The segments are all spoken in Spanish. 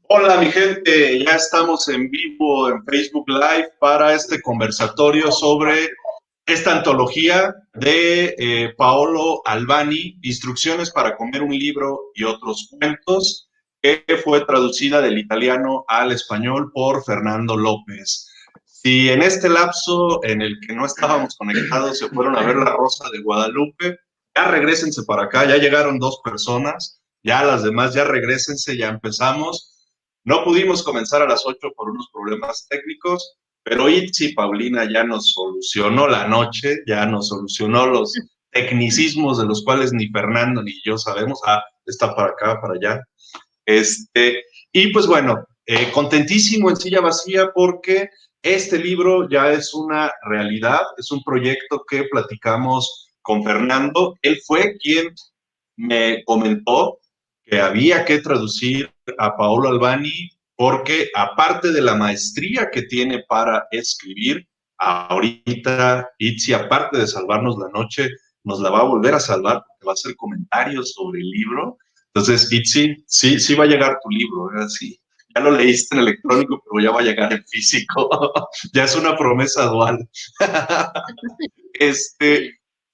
Hola, mi gente, ya estamos en vivo en Facebook Live para este conversatorio sobre esta antología de Paolo Albani, Instrucciones para comer un libro y otros cuentos, que fue traducida del italiano al español por Fernando López. Si en este lapso en el que no estábamos conectados se fueron a ver La Rosa de Guadalupe, ya regrésense para acá, ya llegaron dos personas, ya las demás ya regrésense, ya empezamos. No pudimos comenzar a las 8 por unos problemas técnicos, pero Itzi Paulina ya nos solucionó la noche, ya nos solucionó los tecnicismos de los cuales ni Fernando ni yo sabemos. Ah, está para acá, para allá. Y pues bueno, contentísimo en Silla Vacía porque este libro ya es una realidad, es un proyecto que platicamos con Fernando. Él fue quien me comentó que había que traducir a Paolo Albani porque aparte de la maestría que tiene para escribir, ahorita Itzi, aparte de salvarnos la noche, nos la va a volver a salvar porque va a hacer comentarios sobre el libro. Entonces, Itzi, sí, sí va a llegar tu libro, ¿verdad? Sí. Ya lo leíste en electrónico, pero ya va a llegar en físico. Ya es una promesa dual.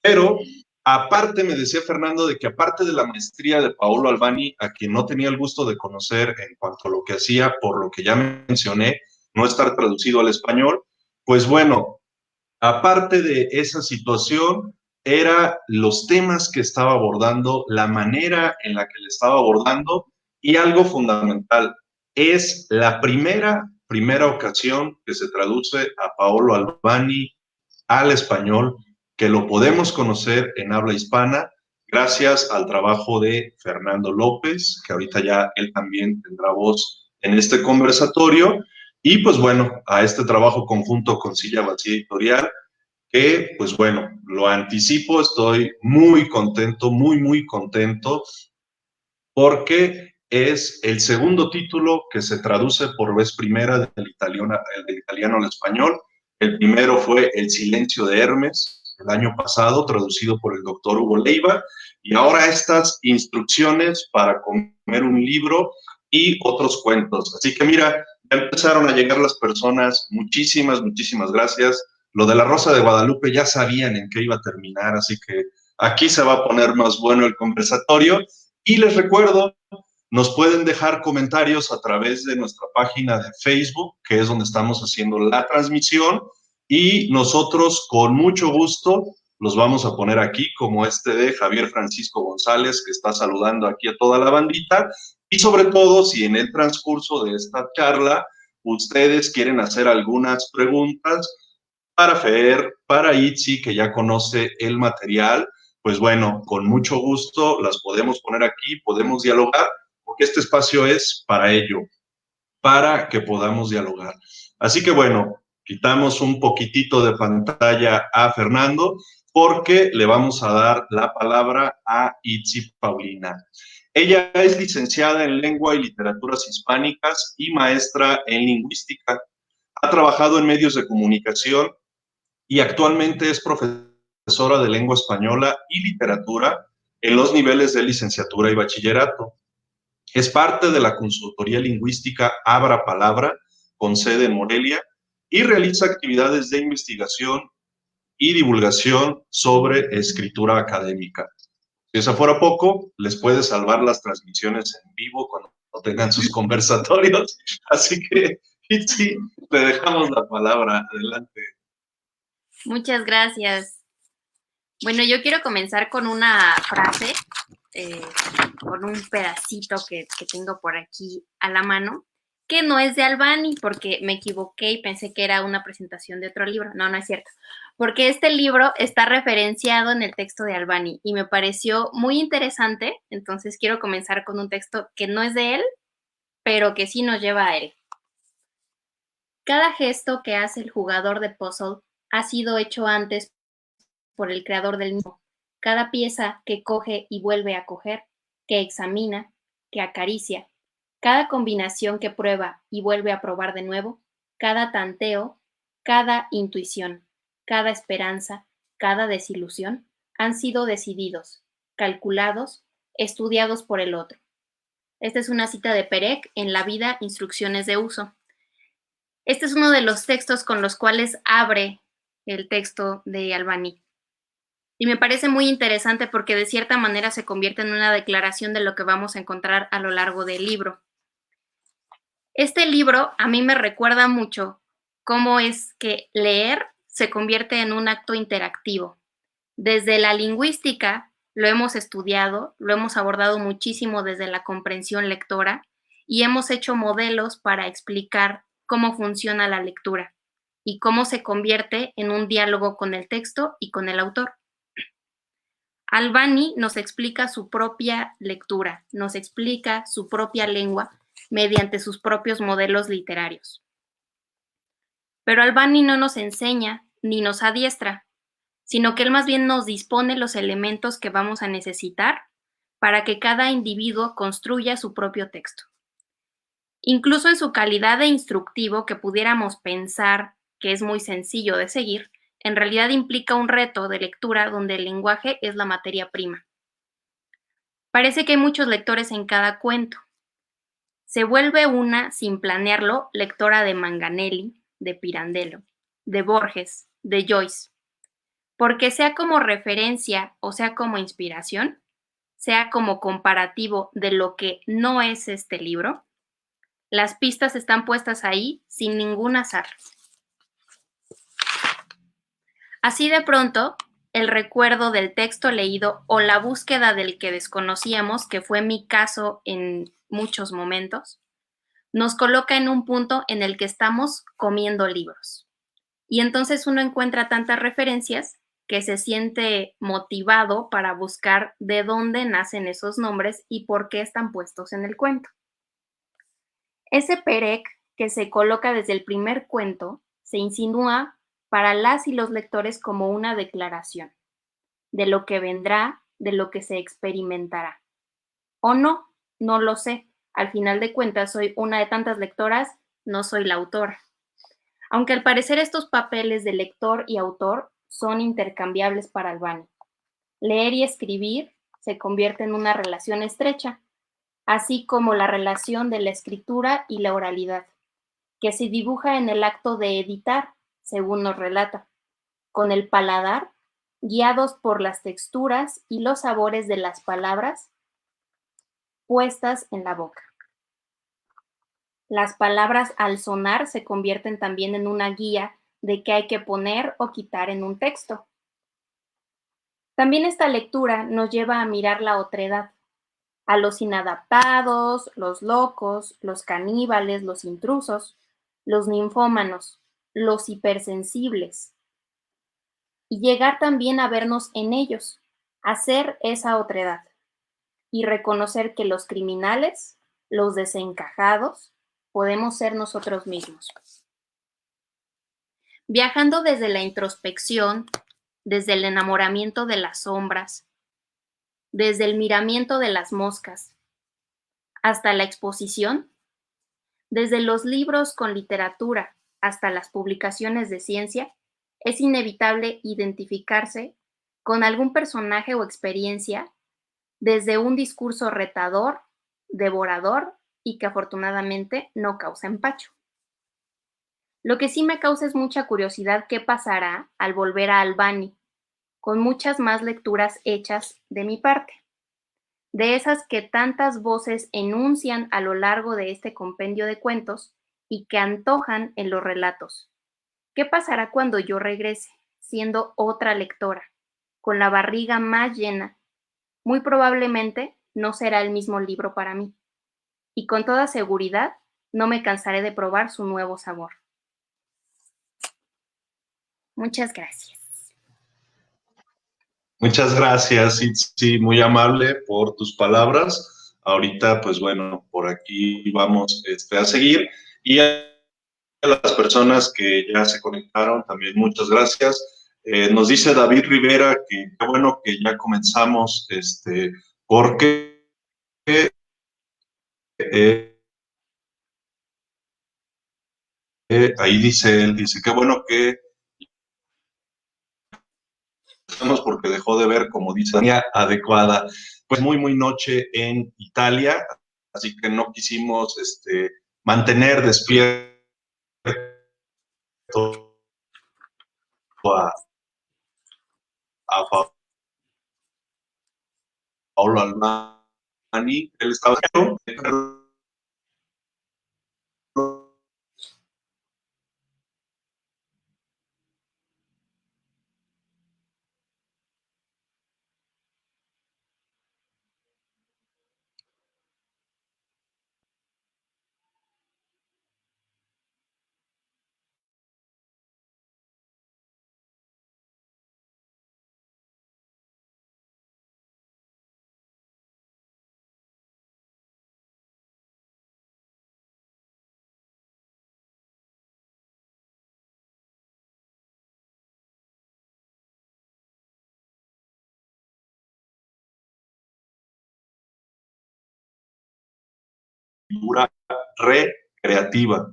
Pero aparte me decía Fernando de que aparte de la maestría de Paolo Albani, a quien no tenía el gusto de conocer en cuanto a lo que hacía, por lo que ya mencioné, no estar traducido al español, pues bueno, aparte de esa situación, era los temas que estaba abordando, la manera en la que le estaba abordando y algo fundamental, es la primera ocasión que se traduce a Paolo Albani al español, que lo podemos conocer en habla hispana gracias al trabajo de Fernando López, que ahorita ya él también tendrá voz en este conversatorio, y pues bueno, a este trabajo conjunto con Silla Vacía Editorial, que pues bueno, lo anticipo, estoy muy contento, muy contento, porque es el segundo título que se traduce por vez primera del italiano al español. El primero fue El silencio de Hermes, el año pasado, traducido por el doctor Hugo Leiva, y ahora estas instrucciones para comer un libro y otros cuentos. Así que mira, ya empezaron a llegar las personas, muchísimas gracias. Lo de la Rosa de Guadalupe ya sabían en qué iba a terminar, así que aquí se va a poner más bueno el conversatorio. Y les recuerdo, nos pueden dejar comentarios a través de nuestra página de Facebook, que es donde estamos haciendo la transmisión, y nosotros con mucho gusto los vamos a poner aquí, como este de Javier Francisco González, que está saludando aquí a toda la bandita, y sobre todo, si en el transcurso de esta charla ustedes quieren hacer algunas preguntas para Fer, para Itzi, que ya conoce el material, pues bueno, con mucho gusto las podemos poner aquí, podemos dialogar, porque este espacio es para ello, para que podamos dialogar. Así que bueno, quitamos un poquitito de pantalla a Fernando, porque le vamos a dar la palabra a Itzi Paulina. Ella es licenciada en Lengua y Literaturas Hispánicas y maestra en Lingüística. Ha trabajado en medios de comunicación y actualmente es profesora de lengua española y literatura en los niveles de licenciatura y bachillerato. Es parte de la consultoría lingüística Abra Palabra, con sede en Morelia, y realiza actividades de investigación y divulgación sobre escritura académica. Si eso fuera poco, les puede salvar las transmisiones en vivo cuando tengan sus conversatorios. Así que, Itzi, le dejamos la palabra. Adelante. Muchas gracias. Bueno, yo quiero comenzar con una frase, eh, con un pedacito que tengo por aquí a la mano, que no es de Albani, porque me equivoqué y pensé que era una presentación de otro libro. No, no es cierto, porque este libro está referenciado en el texto de Albani y me pareció muy interesante, entonces quiero comenzar con un texto que no es de él, pero que sí nos lleva a él. Cada gesto que hace el jugador de puzzle ha sido hecho antes por el creador del mismo. Cada pieza que coge y vuelve a coger, que examina, que acaricia, cada combinación que prueba y vuelve a probar de nuevo, cada tanteo, cada intuición, cada esperanza, cada desilusión, han sido decididos, calculados, estudiados por el otro. Esta es una cita de Perec en La vida, instrucciones de uso. Este es uno de los textos con los cuales abre el texto de Albany. Y me parece muy interesante porque de cierta manera se convierte en una declaración de lo que vamos a encontrar a lo largo del libro. Este libro a mí me recuerda mucho cómo es que leer se convierte en un acto interactivo. Desde la lingüística lo hemos estudiado, lo hemos abordado muchísimo desde la comprensión lectora y hemos hecho modelos para explicar cómo funciona la lectura y cómo se convierte en un diálogo con el texto y con el autor. Albany nos explica su propia lectura, nos explica su propia lengua mediante sus propios modelos literarios. Pero Albany no nos enseña ni nos adiestra, sino que él más bien nos dispone los elementos que vamos a necesitar para que cada individuo construya su propio texto. Incluso en su calidad de instructivo, que pudiéramos pensar que es muy sencillo de seguir, en realidad implica un reto de lectura donde el lenguaje es la materia prima. Parece que hay muchos lectores en cada cuento. Se vuelve una, sin planearlo, lectora de Manganelli, de Pirandello, de Borges, de Joyce. Porque sea como referencia o sea como inspiración, sea como comparativo de lo que no es este libro, las pistas están puestas ahí sin ningún azar. Así de pronto, el recuerdo del texto leído o la búsqueda del que desconocíamos, que fue mi caso en muchos momentos, nos coloca en un punto en el que estamos comiendo libros. Y entonces uno encuentra tantas referencias que se siente motivado para buscar de dónde nacen esos nombres y por qué están puestos en el cuento. Ese Perec que se coloca desde el primer cuento se insinúa para las y los lectores como una declaración de lo que vendrá, de lo que se experimentará. O no, no lo sé. Al final de cuentas, soy una de tantas lectoras, no soy la autora. Aunque al parecer estos papeles de lector y autor son intercambiables para Albany. Leer y escribir se convierte en una relación estrecha, así como la relación de la escritura y la oralidad, que se dibuja en el acto de editar, según nos relata, con el paladar, guiados por las texturas y los sabores de las palabras puestas en la boca. Las palabras al sonar se convierten también en una guía de qué hay que poner o quitar en un texto. También esta lectura nos lleva a mirar la otredad, a los inadaptados, los locos, los caníbales, los intrusos, los ninfómanos, los hipersensibles, y llegar también a vernos en ellos, a ser esa otredad, y reconocer que los criminales, los desencajados, podemos ser nosotros mismos. Viajando desde la introspección, desde el enamoramiento de las sombras, desde el miramiento de las moscas, hasta la exposición, desde los libros con literatura hasta las publicaciones de ciencia, es inevitable identificarse con algún personaje o experiencia desde un discurso retador, devorador y que afortunadamente no causa empacho. Lo que sí me causa es mucha curiosidad qué pasará al volver a Albany, con muchas más lecturas hechas de mi parte, de esas que tantas voces enuncian a lo largo de este compendio de cuentos y que antojan en los relatos. ¿Qué pasará cuando yo regrese, siendo otra lectora, con la barriga más llena? Muy probablemente no será el mismo libro para mí, y con toda seguridad no me cansaré de probar su nuevo sabor. Muchas gracias. Muchas gracias, Itzi, muy amable por tus palabras. Ahorita, pues bueno, por aquí vamos a seguir. Y a las personas que ya se conectaron, también muchas gracias. Nos dice David Rivera que qué bueno que ya comenzamos, porque ahí dice él, dice, qué bueno que estamos porque dejó de ver, como dice, adecuada. Pues muy, muy noche en Italia, así que no quisimos mantener despierto a Paulo Albani. Él estaba recreativa.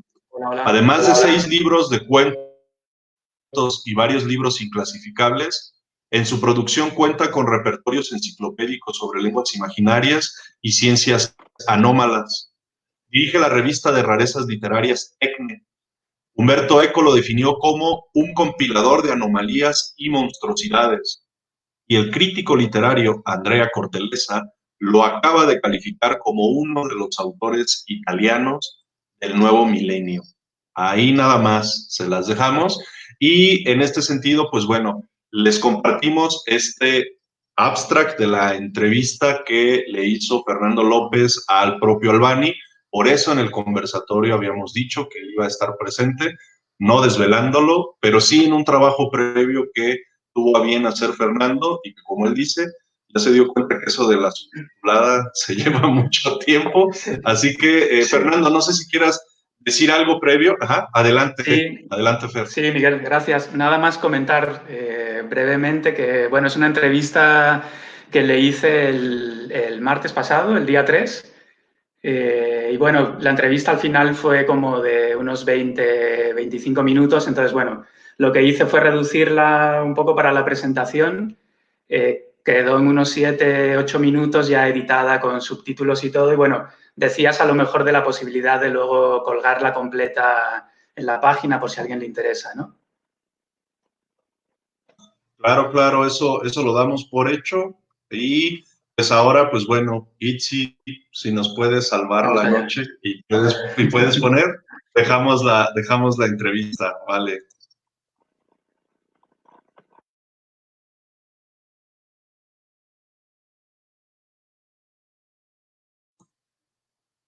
Además de 6 libros de cuentos y varios libros inclasificables, en su producción cuenta con repertorios enciclopédicos sobre lenguas imaginarias y ciencias anómalas. Dirige la revista de rarezas literarias Tecne. Humberto Eco lo definió como un compilador de anomalías y monstruosidades. Y el crítico literario Andrea Cortellessa lo acaba de calificar como uno de los autores italianos del nuevo milenio. Ahí nada más se las dejamos. Y en este sentido, pues bueno, les compartimos este abstract de la entrevista que le hizo Fernando López al propio Albani. Por eso en el conversatorio habíamos dicho que él iba a estar presente, no desvelándolo, pero sí en un trabajo previo que tuvo a bien hacer Fernando y que, como él dice, ya se dio cuenta que eso de la subtitulada se lleva mucho tiempo. Así que, Fernando, no sé si quieras decir algo previo. Ajá, adelante, sí, adelante, Fer. Sí, Miguel, gracias. Nada más comentar brevemente que, bueno, es una entrevista que le hice el martes pasado, el día 3. Y bueno, la entrevista al final fue como de unos 20-25 minutos, entonces bueno, lo que hice fue reducirla un poco para la presentación, quedó en unos 7-8 minutos ya editada con subtítulos y todo, y bueno, decías a lo mejor de la posibilidad de luego colgarla completa en la página por si a alguien le interesa, ¿no? Claro, claro, eso lo damos por hecho. Y pues ahora, pues bueno, Itzi, si nos puedes salvar Vamos la allá. noche y puedes poner, dejamos la entrevista, vale.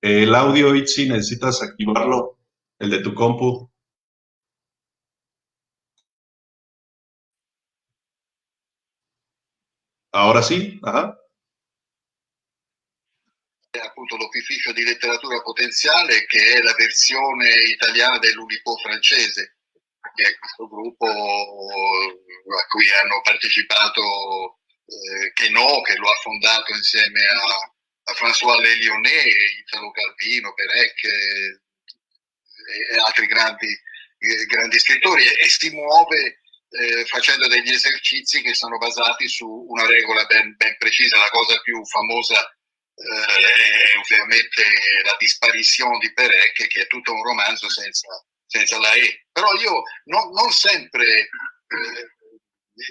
El audio, Itzi, necesitas activarlo, el de tu compu. Ahora sí, ajá. Appunto l'Opificio di letteratura potenziale, che è la versione italiana dell'Oulipo francese, che è questo gruppo a cui hanno partecipato che lo ha fondato insieme a François Le Lyonnais, Italo Calvino, Perec e altri grandi scrittori, e si muove facendo degli esercizi che sono basati su una regola ben precisa. La cosa più famosa è ovviamente la disparizione di Perec, che è tutto un romanzo senza la E. Però io non sempre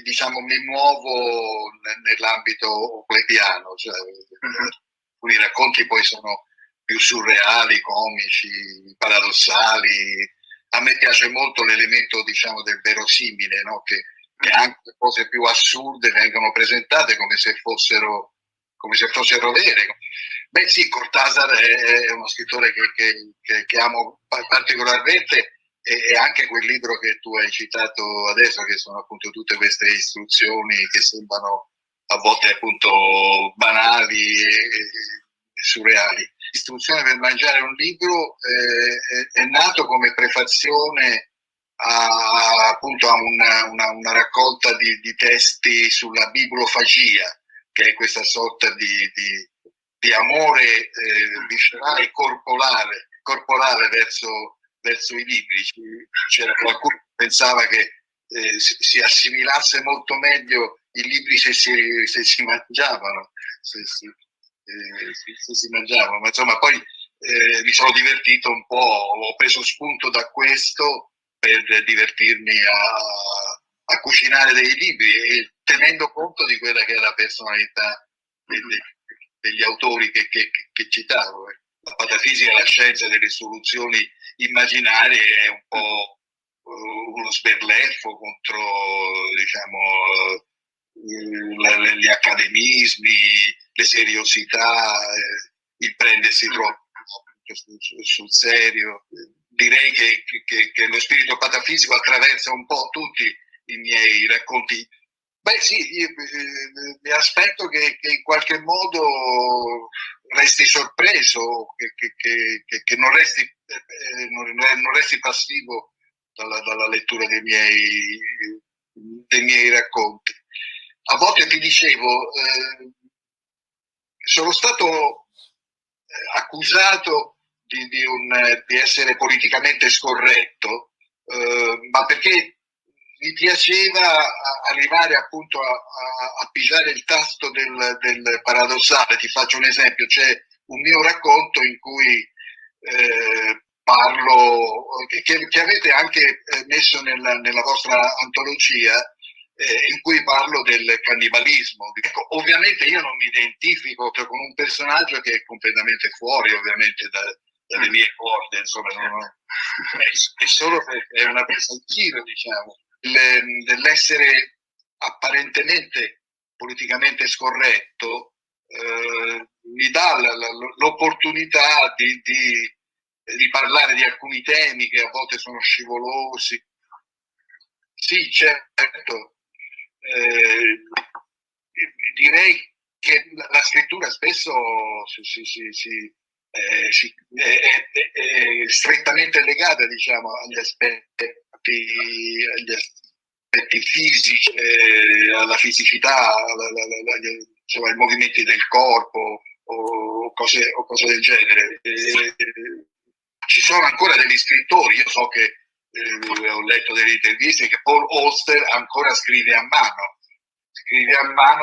diciamo mi muovo nell'ambito plebiano, cioè alcuni racconti poi sono più surreali, comici, paradossali. A me piace molto l'elemento, diciamo, del verosimile, no? Che anche le cose più assurde vengono presentate come se fossero vere. Beh sì, Cortázar è uno scrittore che amo particolarmente, e anche quel libro che tu hai citato adesso, che sono appunto tutte queste istruzioni che sembrano a volte appunto banali e surreali. Istruzione per mangiare un libro è nato come prefazione appunto a una raccolta di testi sulla bibliofagia, che è questa sorta di amore viscerale e corporale verso i libri. C'era qualcuno che pensava che si assimilasse molto meglio i libri se si mangiavano. se si mangiava, ma insomma poi mi sono divertito un po', ho preso spunto da questo per divertirmi a cucinare dei libri, e tenendo conto di quella che è la personalità degli autori che citavo. La patafisica è la scienza delle soluzioni immaginarie, è un po' uno sberleffo contro, diciamo, gli accademismi, le seriosità, il prendersi troppo sul serio. Direi che lo spirito patafisico attraversa un po' tutti i miei racconti. Beh sì, io mi aspetto che in qualche modo resti sorpreso, che non resti passivo dalla lettura dei miei racconti. A volte ti dicevo, sono stato accusato di essere politicamente scorretto, ma perché mi piaceva arrivare appunto a pigiare il tasto del paradossale. Ti faccio un esempio: c'è un mio racconto in cui parlo, che avete anche messo nella vostra antologia, in cui parlo del cannibalismo. Ecco, ovviamente io non mi identifico con un personaggio che è completamente fuori, ovviamente, dalle mie corde, insomma, è solo perché è una presa in giro, diciamo, dell'essere apparentemente politicamente scorretto, mi dà l'opportunità di parlare di alcuni temi che a volte sono scivolosi. Sì, certo. Direi che la scrittura spesso è strettamente legata, diciamo, agli aspetti fisici, alla fisicità, insomma, ai movimenti del corpo o cose del genere. Ci sono ancora degli scrittori, io so che ho letto delle interviste che Paul Auster ancora scrive a mano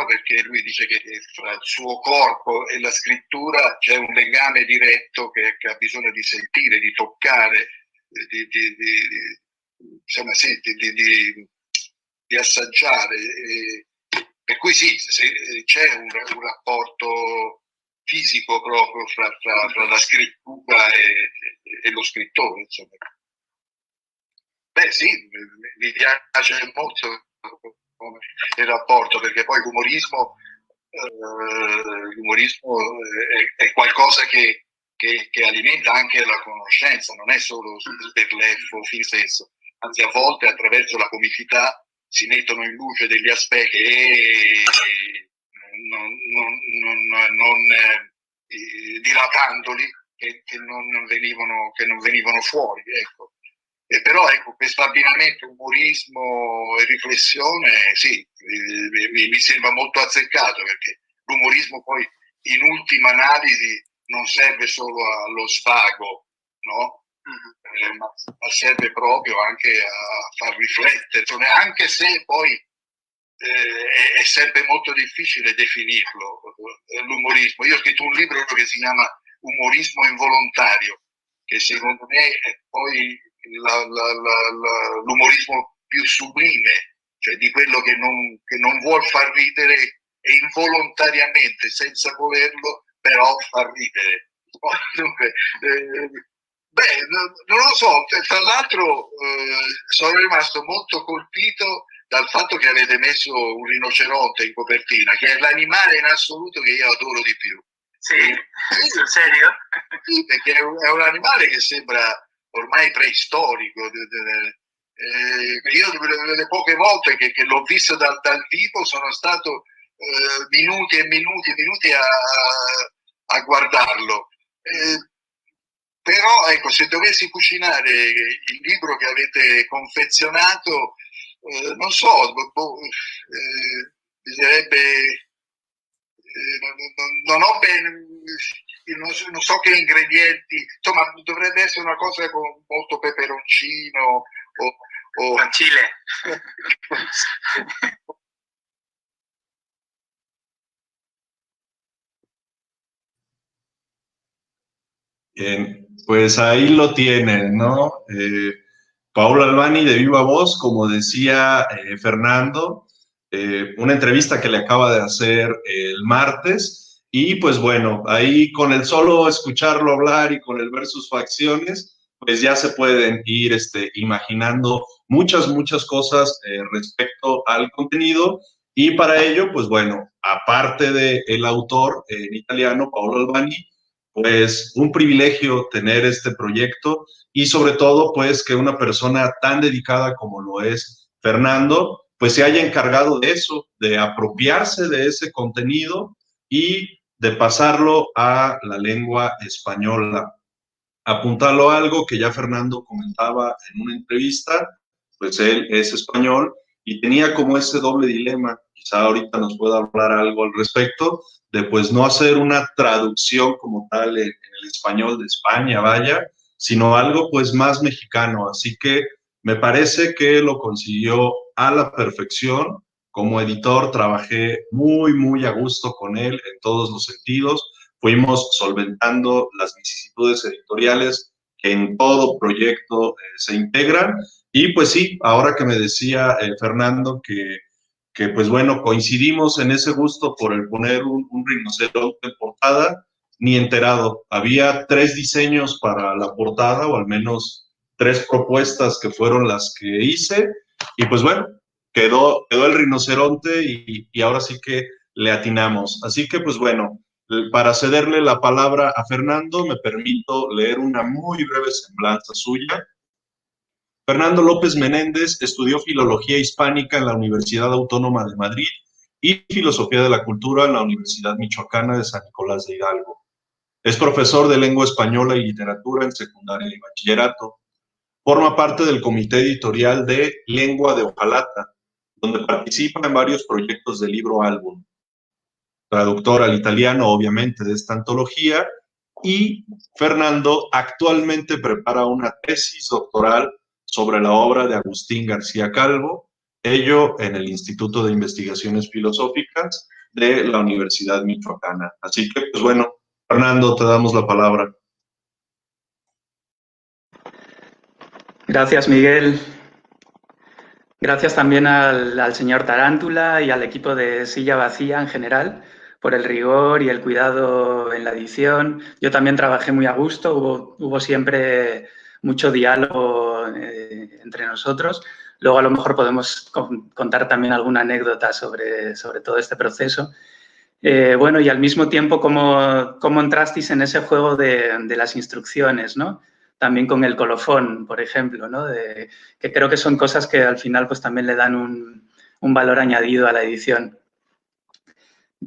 perché lui dice che fra il suo corpo e la scrittura c'è un legame diretto che ha bisogno di sentire, di toccare, insomma, sì, di assaggiare. Per cui sì, c'è un rapporto fisico proprio fra la scrittura e lo scrittore, insomma. Beh sì, mi piace molto il rapporto, perché poi l'umorismo è qualcosa che alimenta anche la conoscenza, non è solo per l'effo fin stesso, anzi a volte attraverso la comicità si mettono in luce degli aspetti che non dilatandoli, che non venivano fuori, ecco. E però ecco, questo abbinamento umorismo e riflessione, sì, mi sembra molto azzeccato, perché l'umorismo poi in ultima analisi non serve solo allo svago, no? Ma serve proprio anche a far riflettere, anche se poi è sempre molto difficile definirlo, l'umorismo. Io ho scritto un libro che si chiama Umorismo involontario, che secondo me è poi l'umorismo più sublime, cioè di quello che non vuol far ridere e involontariamente, senza volerlo, però far ridere. Dunque, beh, non lo so, tra l'altro sono rimasto molto colpito dal fatto che avete messo un rinoceronte in copertina, che è l'animale in assoluto che io adoro di più. Sì, sul serio? Sì, perché è un animale che sembra ormai preistorico. Io le poche volte che l'ho visto dal vivo sono stato minuti e minuti a guardarlo. Però ecco, se dovessi cucinare il libro che avete confezionato, non so, bisognerebbe, non ho ben, non so che ingredienti, insomma dovrebbe essere una cosa con molto peperoncino o Chile. Bien, pues ahí lo tienen, ¿no? Paolo Albani de viva voz, como decía Fernando, una entrevista que le acaba de hacer el martes, y pues bueno, ahí con el solo escucharlo hablar y con el ver sus facciones, pues ya se pueden ir imaginando muchas cosas respecto al contenido, y para ello, pues bueno, aparte del autor en italiano, Paolo Albani, pues un privilegio tener este proyecto y sobre todo, pues que una persona tan dedicada como lo es Fernando, pues se haya encargado de eso, de apropiarse de ese contenido y de pasarlo a la lengua española. Apuntarlo a algo que ya Fernando comentaba en una entrevista, pues él es español y tenía como ese doble dilema, quizá ahorita nos pueda hablar algo al respecto, de pues no hacer una traducción como tal en el español de España, vaya, sino algo pues más mexicano. Así que me parece que lo consiguió a la perfección. Como editor trabajé muy a gusto con él en todos los sentidos. Fuimos solventando las vicisitudes editoriales que en todo proyecto se integran. Y pues sí, ahora que me decía Fernando que pues bueno, coincidimos en ese gusto por el poner un rinoceronte en portada, ni enterado. Había 3 diseños para la portada, o al menos 3 propuestas que fueron las que hice, y pues bueno, quedó el rinoceronte y ahora sí que le atinamos. Así que pues bueno, para cederle la palabra a Fernando, me permito leer una muy breve semblanza suya. Fernando López Menéndez estudió Filología Hispánica en la Universidad Autónoma de Madrid y Filosofía de la Cultura en la Universidad Michoacana de San Nicolás de Hidalgo. Es profesor de Lengua Española y Literatura en secundaria y bachillerato. Forma parte del comité editorial de Lengua de Hojalata, donde participa en varios proyectos de libro-álbum. Traductor al italiano, obviamente, de esta antología, y Fernando actualmente prepara una tesis doctoral sobre la obra de Agustín García Calvo, ello en el Instituto de Investigaciones Filosóficas de la Universidad Michoacana. Así que, pues bueno, Fernando, te damos la palabra. Gracias, Miguel. Gracias también al señor Tarántula y al equipo de Silla Vacía en general por el rigor y el cuidado en la edición. Yo también trabajé muy a gusto, hubo siempre mucho diálogo entre nosotros. Luego a lo mejor podemos contar también alguna anécdota sobre todo este proceso. Bueno, y al mismo tiempo, ¿cómo entrasteis en ese juego de las instrucciones, ¿no? También con el colofón, por ejemplo, ¿no? Que creo que son cosas que al final pues también le dan un valor añadido a la edición.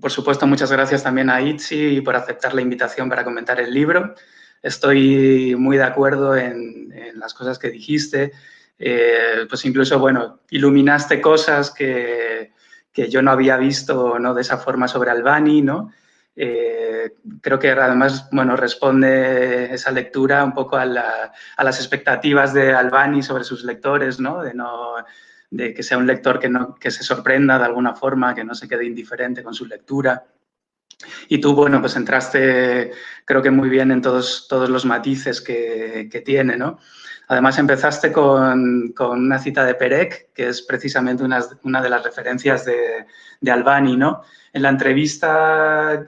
Por supuesto, muchas gracias también a Itzi por aceptar la invitación para comentar el libro. Estoy muy de acuerdo en las cosas que dijiste. Pues incluso, bueno, iluminaste cosas que yo no había visto, ¿no?, de esa forma sobre Albani, ¿no? Creo que además, bueno, responde esa lectura un poco a las expectativas de Albani sobre sus lectores, ¿no? De que sea un lector que se sorprenda de alguna forma, que no se quede indiferente con su lectura. Y tú, bueno, pues entraste, creo que muy bien en todos los matices que tiene, ¿no? Además, empezaste con una cita de Perec, que es precisamente una de las referencias de Albani, ¿no? En la entrevista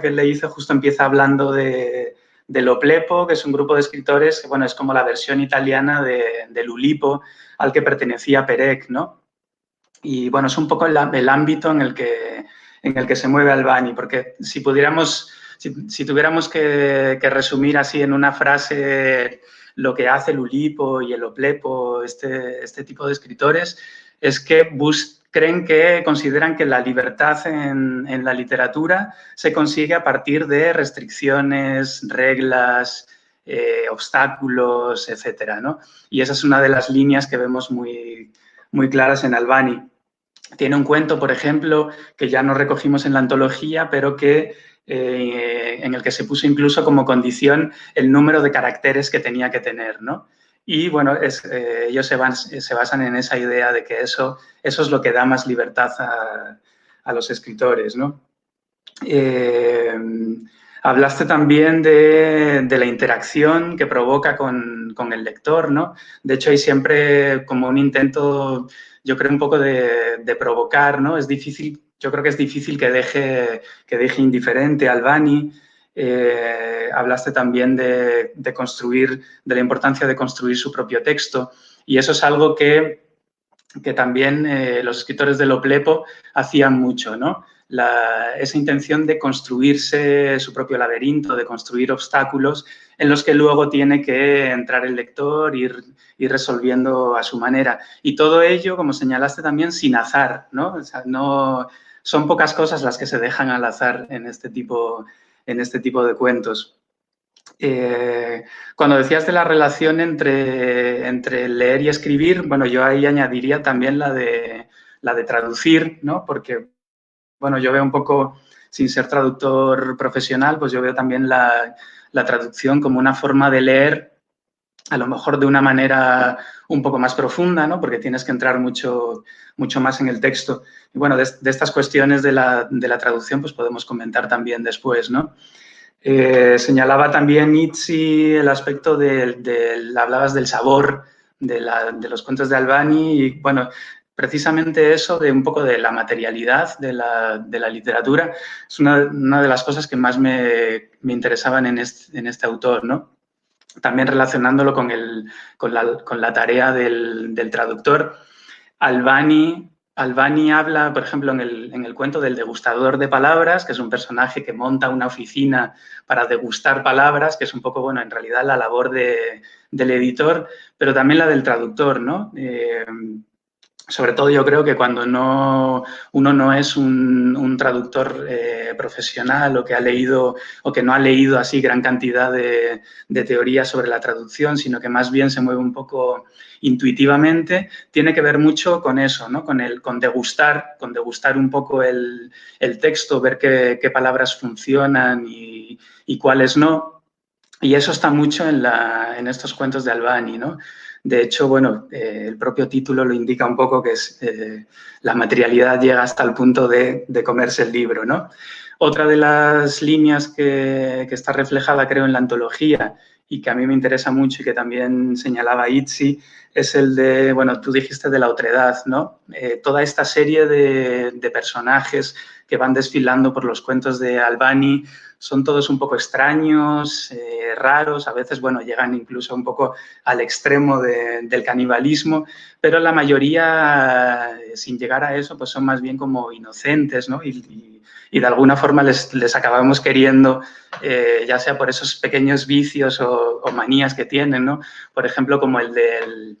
que él le hizo, justo empieza hablando de L'Oplepo, que es un grupo de escritores que, bueno, es como la versión italiana del Ulipo al que pertenecía Perec, ¿no? Y, bueno, es un poco el ámbito en el que se mueve Albani, porque si tuviéramos que resumir así en una frase lo que hace el Ulipo y el Oplepo, este tipo de escritores, es que consideran que la libertad en la literatura se consigue a partir de restricciones, reglas, obstáculos, etcétera, ¿no? Y esa es una de las líneas que vemos muy claras en Albani. Tiene un cuento, por ejemplo, que ya no recogimos en la antología, pero en el que se puso incluso como condición el número de caracteres que tenía que tener, ¿no? Y, bueno, ellos se basan en esa idea de que eso es lo que da más libertad a los escritores, ¿no? Hablaste también de la interacción que provoca con el lector, ¿no? De hecho, hay siempre como un intento, yo creo, un poco de provocar, ¿no? Es difícil, yo creo que es difícil que deje indiferente al Albani. Hablaste también de construir, de la importancia de construir su propio texto, y eso es algo que también los escritores del Oplepo hacían mucho, ¿no? Esa intención de construirse su propio laberinto, de construir obstáculos en los que luego tiene que entrar el lector, ir resolviendo a su manera. Y todo ello, como señalaste también, sin azar, ¿no? O sea, no son pocas cosas las que se dejan al azar en este tipo de cuentos. Cuando decías de la relación entre leer y escribir, bueno, yo ahí añadiría también la de traducir, ¿no? Porque, bueno, yo veo un poco, sin ser traductor profesional, pues yo veo también la traducción como una forma de leer, a lo mejor de una manera un poco más profunda, ¿no? Porque tienes que entrar mucho más en el texto. Y bueno, de estas cuestiones de la traducción, pues podemos comentar también después, ¿no? Señalaba también Itzi el aspecto hablabas del sabor de los cuentos de Albani y, bueno, precisamente eso de un poco de la materialidad de la literatura es una de las cosas que más me interesaban en este autor, ¿no? También relacionándolo con la tarea del traductor. Albani habla, por ejemplo, en el cuento del degustador de palabras, que es un personaje que monta una oficina para degustar palabras, que es un poco, bueno, en realidad la labor del editor, pero también la del traductor, ¿no? Sobre todo yo creo que cuando uno no es un traductor profesional o que ha leído o que no ha leído así gran cantidad de teorías sobre la traducción, sino que más bien se mueve un poco intuitivamente, tiene que ver mucho con eso, ¿no? Con degustar un poco el texto, ver qué palabras funcionan y cuáles no. Y eso está mucho en estos cuentos de Albani, ¿no? De hecho, bueno, el propio título lo indica un poco, que es la materialidad llega hasta el punto de comerse el libro, ¿no? Otra de las líneas que está reflejada, creo, en la antología y que a mí me interesa mucho y que también señalaba Itzi, es el de, bueno, tú dijiste de la otredad, ¿no? Toda esta serie de personajes que van desfilando por los cuentos de Albani son todos un poco extraños, raros, a veces, bueno, llegan incluso un poco al extremo del canibalismo, pero la mayoría, sin llegar a eso, pues son más bien como inocentes, ¿no? Y de alguna forma les acabamos queriendo, ya sea por esos pequeños vicios o manías que tienen, ¿no? Por ejemplo, como el del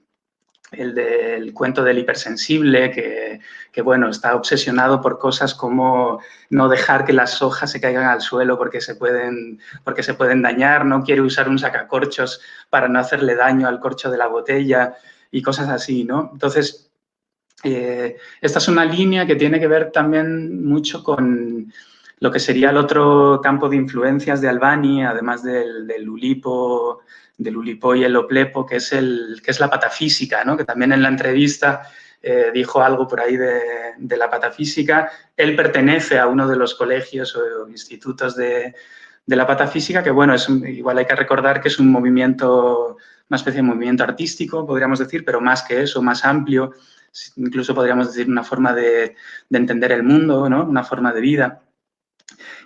cuento del hipersensible, que, bueno, está obsesionado por cosas como no dejar que las hojas se caigan al suelo porque se pueden dañar, no quiere usar un sacacorchos para no hacerle daño al corcho de la botella y cosas así, ¿no? Entonces, esta es una línea que tiene que ver también mucho con lo que sería el otro campo de influencias de Albani, además del Ulipo y el Oplepo, que es la patafísica, ¿no? Que también en la entrevista dijo algo por ahí de la patafísica. Él pertenece a uno de los colegios o institutos de la patafísica, que, bueno, igual hay que recordar que es un movimiento, una especie de movimiento artístico, podríamos decir, pero más que eso, más amplio, incluso podríamos decir una forma de entender el mundo, ¿no? Una forma de vida,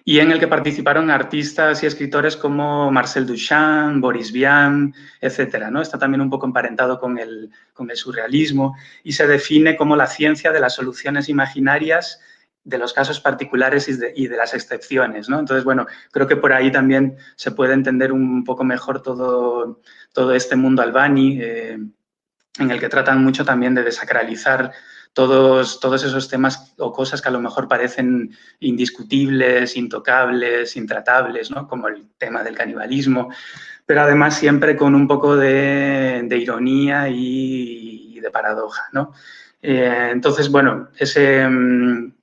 y en el que participaron artistas y escritores como Marcel Duchamp, Boris Vian, etcétera, ¿no? Está también un poco emparentado con el surrealismo y se define como la ciencia de las soluciones imaginarias de los casos particulares y de las excepciones, ¿no? Entonces, bueno, creo que por ahí también se puede entender un poco mejor todo este mundo Albani, en el que tratan mucho también de desacralizar todos esos temas o cosas que a lo mejor parecen indiscutibles, intocables, intratables, ¿no? Como el tema del canibalismo, pero además siempre con un poco de ironía y de paradoja, ¿no? Entonces, bueno, en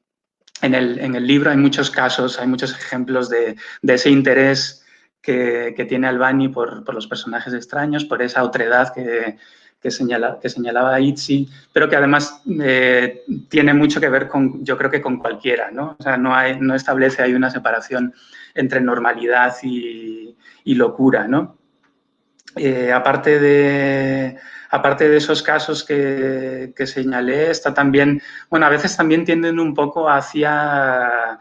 el libro hay muchos casos, hay muchos ejemplos de ese interés que tiene Albani por los personajes extraños, por esa otredad que señalaba Itzi, pero que además tiene mucho que ver con, yo creo que con cualquiera, ¿no? O sea, no establece ahí una separación entre normalidad y locura, ¿no? Aparte de esos casos que señalé, está también, bueno, a veces también tienden un poco hacia,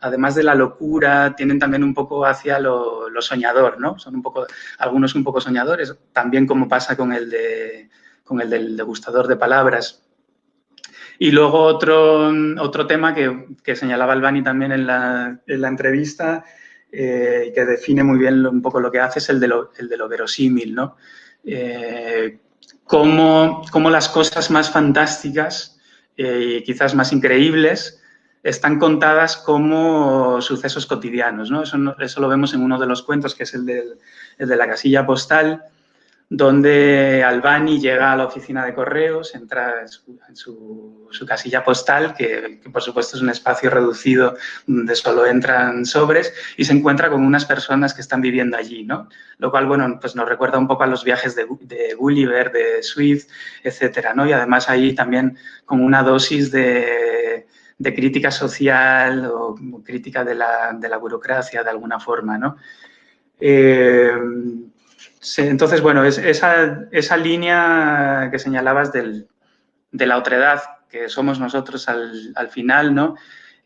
además de la locura, tienden también un poco hacia lo soñador, ¿no? Son algunos un poco soñadores, también como pasa con el del degustador de palabras. Y luego otro tema que señalaba Albani también en la entrevista, que define muy bien un poco lo que hace, es el de lo verosímil, ¿no? Cómo las cosas más fantásticas y quizás más increíbles están contadas como sucesos cotidianos, ¿no? Eso lo vemos en uno de los cuentos, que es el de la casilla postal, donde Albani llega a la oficina de correos, entra en su casilla postal, que por supuesto es un espacio reducido donde solo entran sobres, y se encuentra con unas personas que están viviendo allí, ¿no? Lo cual, bueno, pues nos recuerda un poco a los viajes de Gulliver, de Swift, etcétera, ¿no? Y además ahí también con una dosis de crítica social o crítica de la burocracia de alguna forma, ¿no? Sí, entonces, bueno, esa línea que señalabas de la otredad, que somos nosotros al final, ¿no?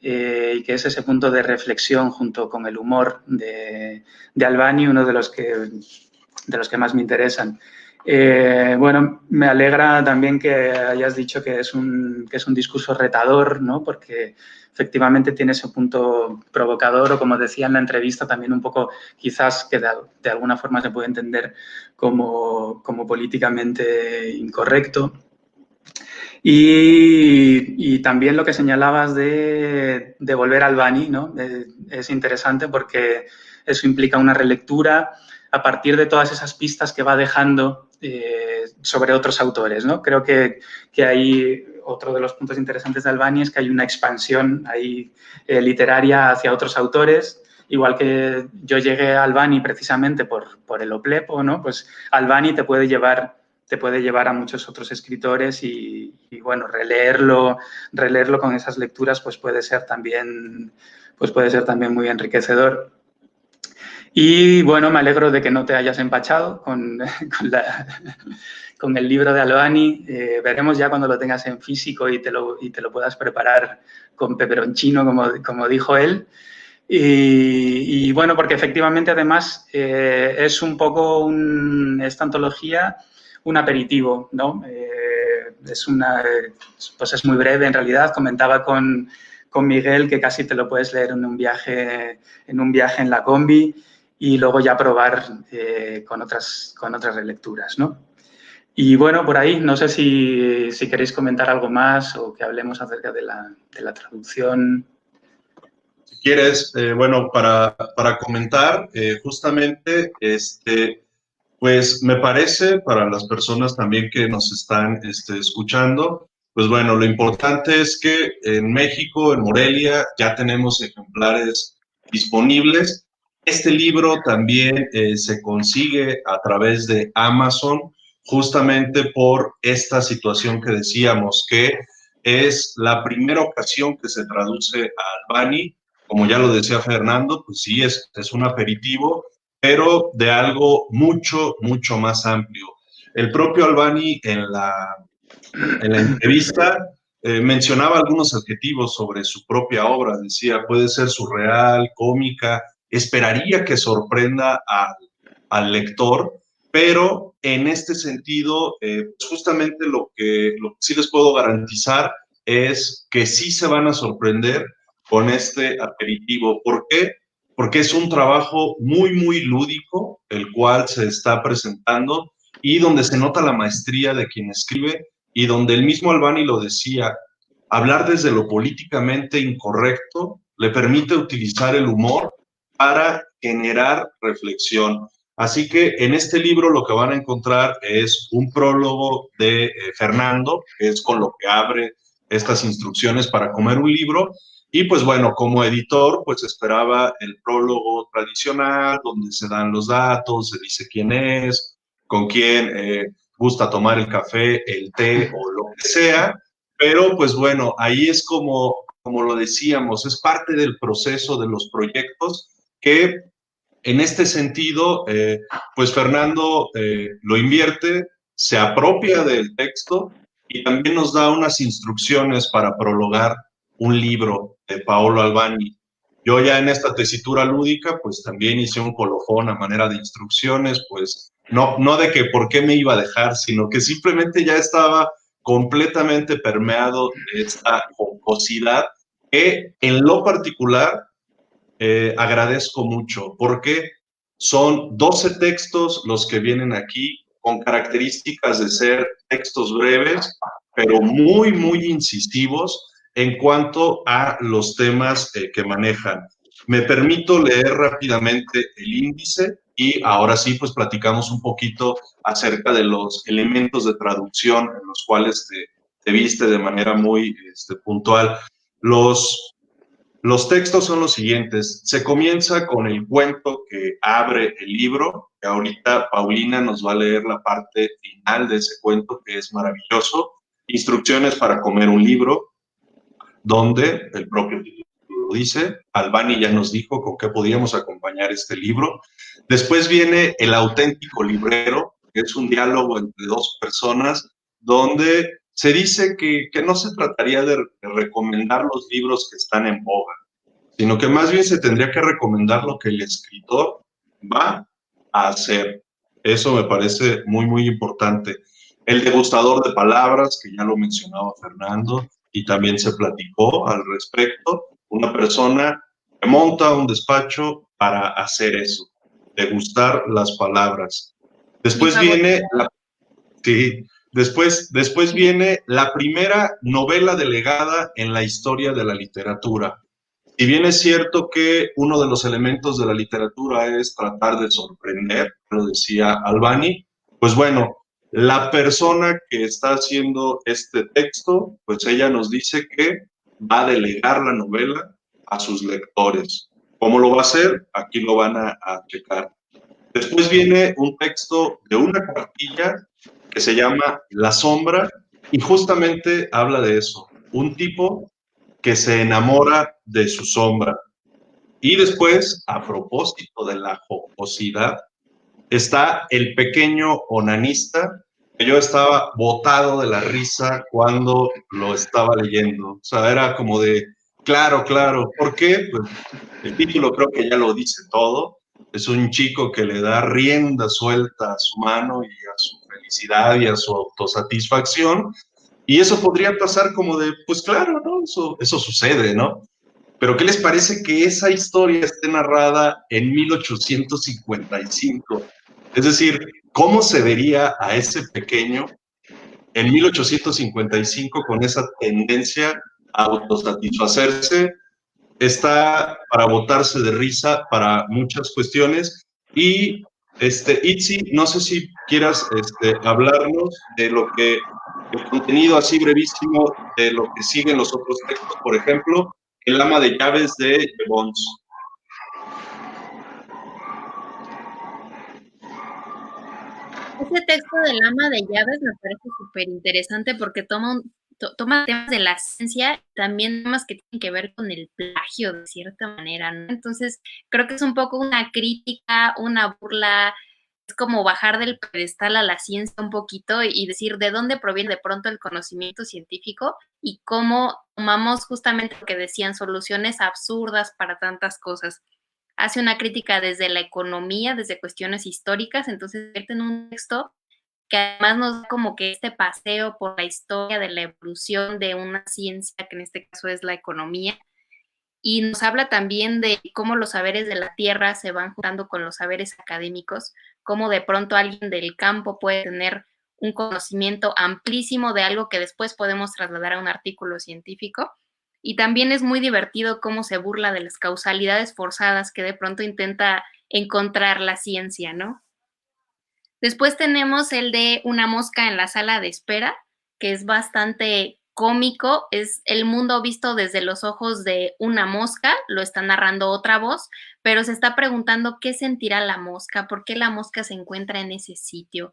Y que es ese punto de reflexión junto con el humor de Albani, uno de los que más me interesan. Bueno, me alegra también que hayas dicho que es un discurso retador, ¿no? Porque efectivamente tiene ese punto provocador, o como decía en la entrevista, también un poco quizás que de alguna forma se puede entender como políticamente incorrecto. Y también lo que señalabas de volver a Albani, ¿no? Es interesante porque eso implica una relectura a partir de todas esas pistas que va dejando sobre otros autores, ¿no? Creo que hay otro de los puntos interesantes de Albani es que hay una expansión ahí, literaria hacia otros autores. Igual que yo llegué a Albani precisamente por el Oplepo, ¿no? Pues Albani te puede llevar a muchos otros escritores y bueno, releerlo con esas lecturas pues puede ser también muy enriquecedor. Y bueno, me alegro de que no te hayas empachado con el libro de Albani. Veremos ya cuando lo tengas en físico y te lo puedas preparar con peperoncino, como dijo él. Y bueno, porque efectivamente además es un poco esta antología un aperitivo, ¿no? Pues es muy breve en realidad. Comentaba con Miguel que casi te lo puedes leer en un viaje en la combi y luego ya probar con otras relecturas, ¿no? Y bueno, por ahí, no sé si queréis comentar algo más o que hablemos acerca de la traducción. Si quieres, bueno, para comentar, justamente, pues me parece, para las personas también que nos están escuchando, pues bueno, lo importante es que en México, en Morelia, ya tenemos ejemplares disponibles. Este libro también se consigue a través de Amazon, justamente por esta situación que decíamos, que es la primera ocasión que se traduce a Albani. Como ya lo decía Fernando, pues sí, es un aperitivo, pero de algo mucho, mucho más amplio. El propio Albani en la entrevista mencionaba algunos adjetivos sobre su propia obra. Decía, puede ser surreal, cómica, esperaría que sorprenda al lector, pero en este sentido, justamente lo que sí les puedo garantizar es que sí se van a sorprender con este aperitivo. ¿Por qué? Porque es un trabajo muy, muy lúdico, el cual se está presentando y donde se nota la maestría de quien escribe y donde el mismo Albani lo decía, hablar desde lo políticamente incorrecto le permite utilizar el humor para generar reflexión. Así que en este libro lo que van a encontrar es un prólogo de Fernando, que es con lo que abre estas instrucciones para comer un libro. Y pues bueno, como editor, pues esperaba el prólogo tradicional, donde se dan los datos, se dice quién es, con quién gusta tomar el café, el té o lo que sea, pero pues bueno, ahí es como lo decíamos, es parte del proceso de los proyectos que en este sentido, pues Fernando lo invierte, se apropia del texto y también nos da unas instrucciones para prologar un libro de Paolo Albani. Yo ya en esta tesitura lúdica, pues también hice un colofón a manera de instrucciones, pues no de que por qué me iba a dejar, sino que simplemente ya estaba completamente permeado de esta jocosidad que en lo particular agradezco mucho porque son 12 textos los que vienen aquí con características de ser textos breves, pero muy, muy incisivos en cuanto a los temas que manejan. Me permito leer rápidamente el índice y ahora sí, pues platicamos un poquito acerca de los elementos de traducción en los cuales te viste de manera muy puntual. Los textos son los siguientes. Se comienza con el cuento que abre el libro, que ahorita Paulina nos va a leer la parte final de ese cuento, que es maravilloso. Instrucciones para comer un libro, donde el propio título lo dice. Albani ya nos dijo con qué podíamos acompañar este libro. Después viene El auténtico librero, que es un diálogo entre dos personas, donde se dice que no se trataría de recomendar los libros que están en boga, sino que más bien se tendría que recomendar lo que el escritor va a hacer. Eso me parece muy, muy importante. El degustador de palabras, que ya lo mencionaba Fernando, y también se platicó al respecto, una persona que monta un despacho para hacer eso, degustar las palabras. Después viene la, sí, después viene la primera novela delegada en la historia de la literatura. Si bien es cierto que uno de los elementos de la literatura es tratar de sorprender, lo decía Albani, pues bueno, la persona que está haciendo este texto, pues ella nos dice que va a delegar la novela a sus lectores. ¿Cómo lo va a hacer? Aquí lo van a checar. Después viene un texto de una cartilla que se llama La Sombra y justamente habla de eso. Un tipo que se enamora de su sombra. Y después, a propósito de la jocosidad, está el pequeño onanista, que yo estaba botado de la risa cuando lo estaba leyendo. O sea, era como de, claro, claro. ¿Por qué? Pues el título creo que ya lo dice todo. Es un chico que le da rienda suelta a su mano y a su felicidad y a su autosatisfacción. Y eso podría pasar como de, pues claro, ¿no? Eso sucede, ¿no? Pero ¿qué les parece que esa historia esté narrada en 1855? Es decir, ¿cómo se vería a ese pequeño en 1855 con esa tendencia a autosatisfacerse? Está para botarse de risa para muchas cuestiones. Y, Itzi, no sé si quieras hablarnos de lo que, el contenido así brevísimo de lo que siguen los otros textos, por ejemplo, El ama de llaves de Bons. Ese texto del ama de llaves me parece súper interesante porque toma temas de la ciencia, también temas que tienen que ver con el plagio de cierta manera, ¿no? Entonces, creo que es un poco una crítica, una burla, es como bajar del pedestal a la ciencia un poquito y decir de dónde proviene de pronto el conocimiento científico y cómo tomamos justamente lo que decían, soluciones absurdas para tantas cosas. Hace una crítica desde la economía, desde cuestiones históricas, entonces en un texto que además nos da como que este paseo por la historia de la evolución de una ciencia, que en este caso es la economía, y nos habla también de cómo los saberes de la tierra se van juntando con los saberes académicos, cómo de pronto alguien del campo puede tener un conocimiento amplísimo de algo que después podemos trasladar a un artículo científico. Y también es muy divertido cómo se burla de las causalidades forzadas que de pronto intenta encontrar la ciencia, ¿no? Después tenemos el de Una mosca en la sala de espera, que es bastante cómico, es el mundo visto desde los ojos de una mosca, lo está narrando otra voz, pero se está preguntando qué sentirá la mosca, por qué la mosca se encuentra en ese sitio,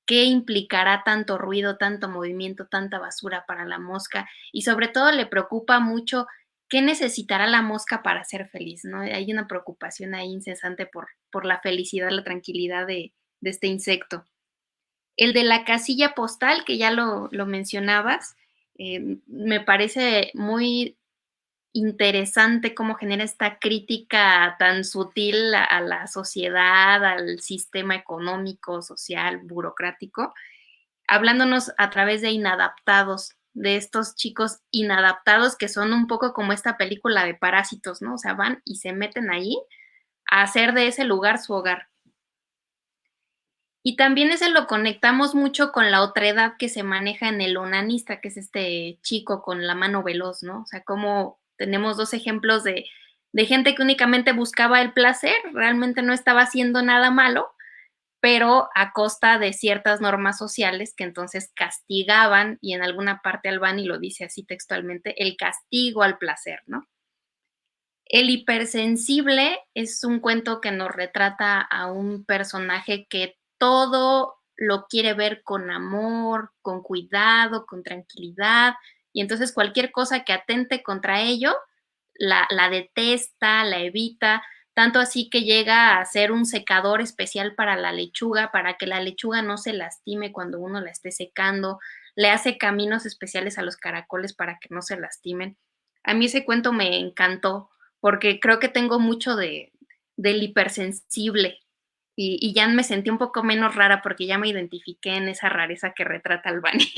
qué implicará tanto ruido, tanto movimiento, tanta basura para la mosca, y sobre todo le preocupa mucho qué necesitará la mosca para ser feliz, ¿no? Hay una preocupación ahí incesante por la felicidad, la tranquilidad de este insecto. El de la casilla postal, que ya lo mencionabas, me parece muy interesante cómo genera esta crítica tan sutil a la sociedad, al sistema económico, social, burocrático, hablándonos a través de inadaptados, de estos chicos inadaptados que son un poco como esta película de Parásitos, ¿no? O sea, van y se meten ahí a hacer de ese lugar su hogar. Y también ese lo conectamos mucho con la otredad que se maneja en el onanista, que es este chico con la mano veloz, ¿no? O sea, como tenemos dos ejemplos de gente que únicamente buscaba el placer, realmente no estaba haciendo nada malo, pero a costa de ciertas normas sociales que entonces castigaban, y en alguna parte Albani lo dice así textualmente, el castigo al placer, ¿no? El hipersensible es un cuento que nos retrata a un personaje que todo lo quiere ver con amor, con cuidado, con tranquilidad, y entonces cualquier cosa que atente contra ello, la detesta, la evita, tanto así que llega a ser un secador especial para la lechuga, para que la lechuga no se lastime cuando uno la esté secando, le hace caminos especiales a los caracoles para que no se lastimen. A mí ese cuento me encantó, porque creo que tengo mucho del hipersensible y ya me sentí un poco menos rara porque ya me identifiqué en esa rareza que retrata Albani.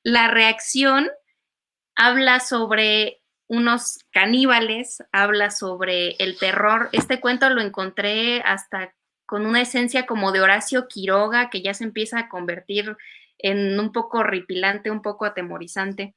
La reacción habla sobre unos caníbales, habla sobre el terror. Este cuento lo encontré hasta con una esencia como de Horacio Quiroga, que ya se empieza a convertir en un poco horripilante, un poco atemorizante.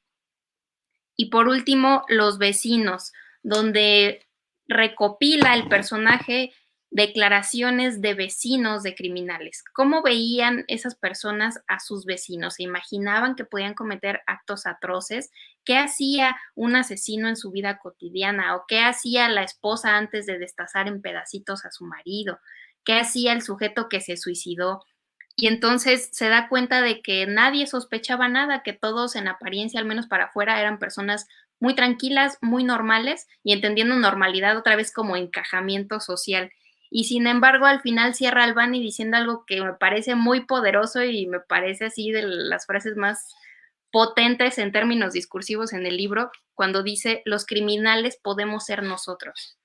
Y por último, Los vecinos, donde recopila el personaje declaraciones de vecinos de criminales. ¿Cómo veían esas personas a sus vecinos? ¿Se imaginaban que podían cometer actos atroces? ¿Qué hacía un asesino en su vida cotidiana? ¿O qué hacía la esposa antes de destazar en pedacitos a su marido? ¿Qué hacía el sujeto que se suicidó? Y entonces se da cuenta de que nadie sospechaba nada, que todos en apariencia, al menos para afuera, eran personas muy tranquilas, muy normales y entendiendo normalidad otra vez como encajamiento social. Y sin embargo, al final cierra Albani diciendo algo que me parece muy poderoso y me parece así de las frases más potentes en términos discursivos en el libro, cuando dice, los criminales podemos ser nosotros.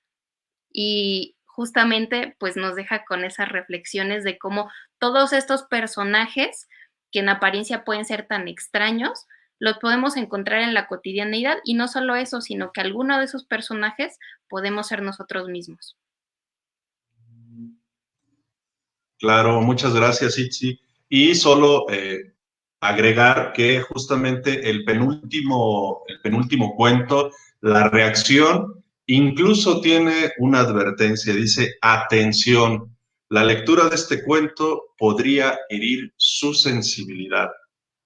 Y justamente pues nos deja con esas reflexiones de cómo todos estos personajes que en apariencia pueden ser tan extraños, los podemos encontrar en la cotidianeidad y no solo eso, sino que alguno de esos personajes podemos ser nosotros mismos. Claro, muchas gracias, Itzi. Y solo agregar que justamente el penúltimo cuento, la reacción, incluso tiene una advertencia, dice, atención, la lectura de este cuento podría herir su sensibilidad.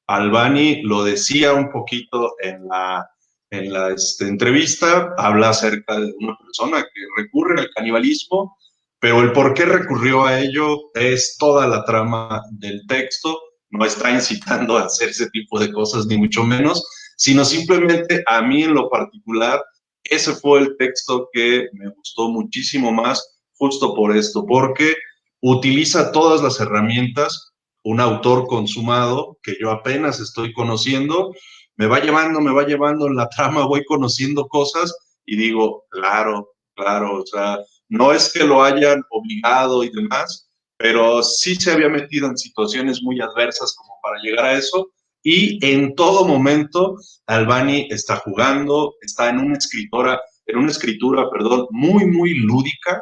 Albani lo decía un poquito en la entrevista, habla acerca de una persona que recurre al canibalismo, pero el por qué recurrió a ello es toda la trama del texto, no está incitando a hacer ese tipo de cosas, ni mucho menos, sino simplemente a mí en lo particular, ese fue el texto que me gustó muchísimo más justo por esto, porque utiliza todas las herramientas, un autor consumado que yo apenas estoy conociendo, me va llevando en la trama, voy conociendo cosas y digo, claro, claro, o sea, no es que lo hayan obligado y demás, pero sí se había metido en situaciones muy adversas como para llegar a eso y en todo momento Albani está jugando, está en una escritura, perdón, muy, muy lúdica,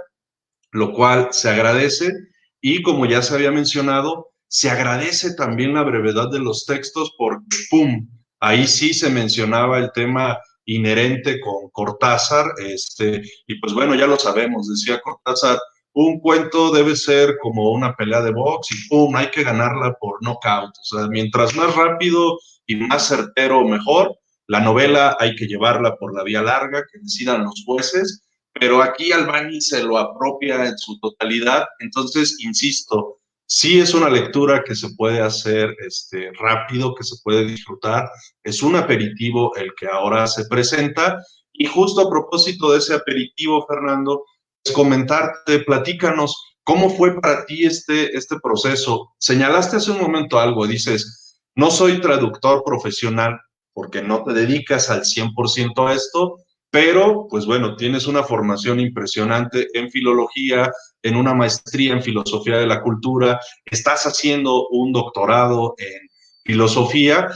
lo cual se agradece y como ya se había mencionado, se agradece también la brevedad de los textos porque, ¡pum!, ahí sí se mencionaba el tema inherente con Cortázar, y pues bueno, ya lo sabemos, decía Cortázar, un cuento debe ser como una pelea de box y ¡pum!, hay que ganarla por nocaut, o sea, mientras más rápido y más certero, mejor. La novela hay que llevarla por la vía larga, que decidan los jueces, pero aquí Albani se lo apropia en su totalidad, entonces, insisto, Sí es una lectura que se puede hacer rápido, que se puede disfrutar. Es un aperitivo el que ahora se presenta. Y justo a propósito de ese aperitivo, Fernando, pues comentarte, platícanos, ¿cómo fue para ti este proceso? Señalaste hace un momento algo, dices, no soy traductor profesional porque no te dedicas al 100% a esto, pero pues bueno, tienes una formación impresionante en filología, en una maestría en filosofía de la cultura, estás haciendo un doctorado en filosofía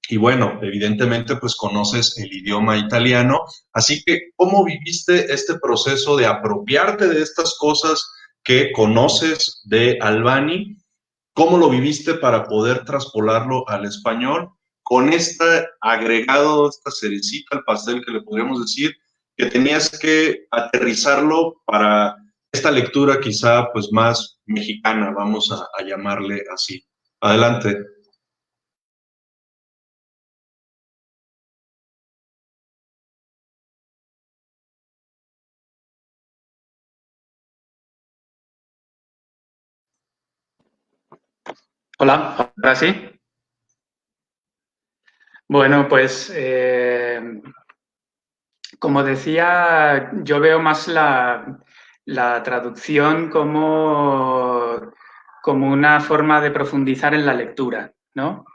y bueno, evidentemente pues conoces el idioma italiano, así que ¿cómo viviste este proceso de apropiarte de estas cosas que conoces de Albani? ¿Cómo lo viviste para poder traspolarlo al español? Con este agregado, esta cerecita al pastel que le podríamos decir, que tenías que aterrizarlo para esta lectura quizá pues más mexicana, vamos a llamarle así. Adelante. Hola, ahora sí. Bueno, pues como decía, yo veo más la traducción como una forma de profundizar en la lectura, ¿no?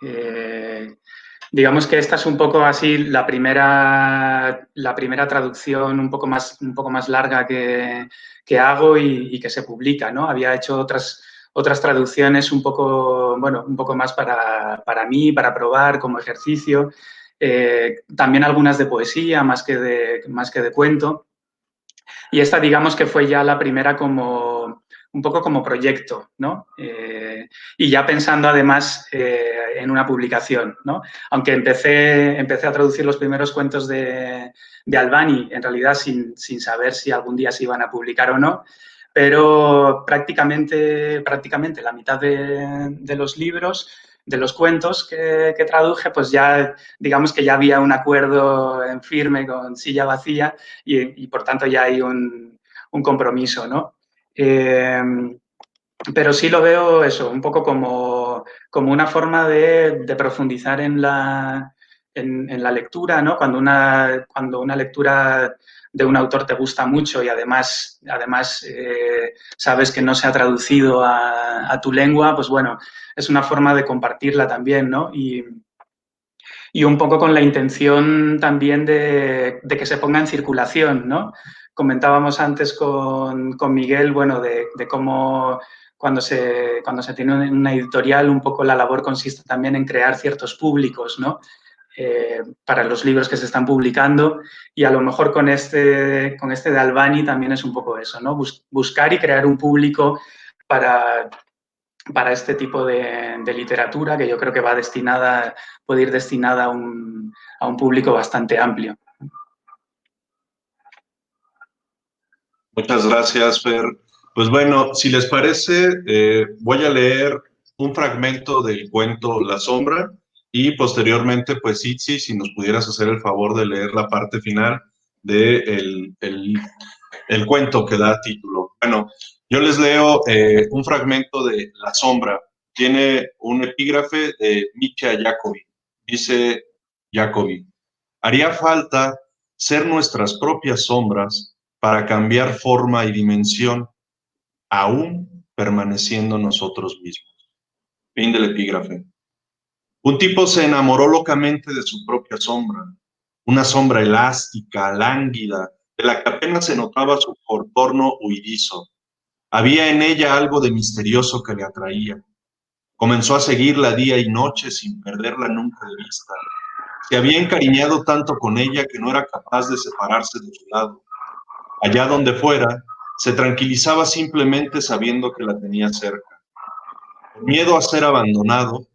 Digamos que esta es un poco así la primera traducción un poco más larga que hago y que se publica, ¿no? Había hecho otras traducciones un poco, bueno, un poco más para mí, para probar como ejercicio. También algunas de poesía, más que de cuento. Y esta, digamos que fue ya la primera como un poco como proyecto, ¿no? Y ya pensando además en una publicación, ¿no? Aunque empecé a traducir los primeros cuentos de Albani, en realidad sin saber si algún día se iban a publicar o no, pero prácticamente la mitad de los libros, de los cuentos que traduje, pues ya, digamos que ya había un acuerdo en firme con Silla Vacía y por tanto ya hay un compromiso, ¿no? Pero sí lo veo eso, un poco como una forma de profundizar en la lectura, ¿no? Cuando una lectura de un autor te gusta mucho y además sabes que no se ha traducido a tu lengua, pues bueno, es una forma de compartirla también, ¿no? Y un poco con la intención también de que se ponga en circulación, ¿no? Comentábamos antes con Miguel, bueno, de cómo cuando se tiene una editorial, un poco la labor consiste también en crear ciertos públicos, ¿no? Para los libros que se están publicando y a lo mejor con este de Albani también es un poco eso, ¿no? Buscar y crear un público para este tipo de literatura que yo creo que puede ir destinada a un público bastante amplio. Muchas gracias, Fer. Pues bueno, si les parece, voy a leer un fragmento del cuento La Sombra y posteriormente, pues Itzi, si nos pudieras hacer el favor de leer la parte final del el cuento que da título. Bueno, yo les leo un fragmento de La Sombra. Tiene un epígrafe de Mircea Jacobi. Dice Jacobi, haría falta ser nuestras propias sombras para cambiar forma y dimensión, aún permaneciendo nosotros mismos. Fin del epígrafe. Un tipo se enamoró locamente de su propia sombra, una sombra elástica, lánguida, de la que apenas se notaba su contorno huidizo. Había en ella algo de misterioso que le atraía. Comenzó a seguirla día y noche sin perderla nunca de vista. Se había encariñado tanto con ella que no era capaz de separarse de su lado. Allá donde fuera, se tranquilizaba simplemente sabiendo que la tenía cerca. Por miedo a ser abandonado,